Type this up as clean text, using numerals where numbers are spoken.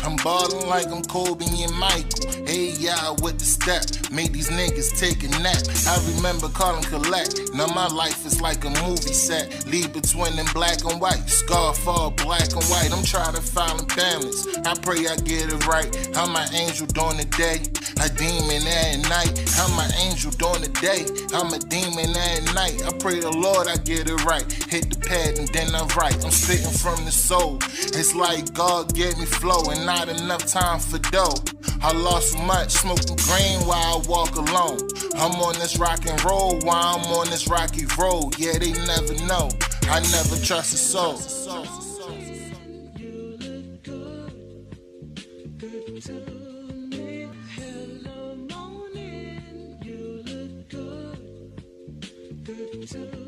I'm ballin' like I'm Kobe and Michael. Hey, y'all with the step, made these niggas take a nap. I remember calling collect. Now my life is like a movie set. Lead between them black and white. Scarfall, black and white. I'm trying to find a balance. I pray I get it right. I'm my angel during the day, a demon at night. I'm my angel during the day, I'm a demon at night. I pray the Lord I get it right. Hit the pad and then I write. I'm spitting from the soul. It's like God gave me flow and not enough time for dough. I lost so much smoking green while I walk alone. I'm on this rock and roll while I'm on this rocky road. Yeah, they never know. I never trust a soul. Hello morning, you look good to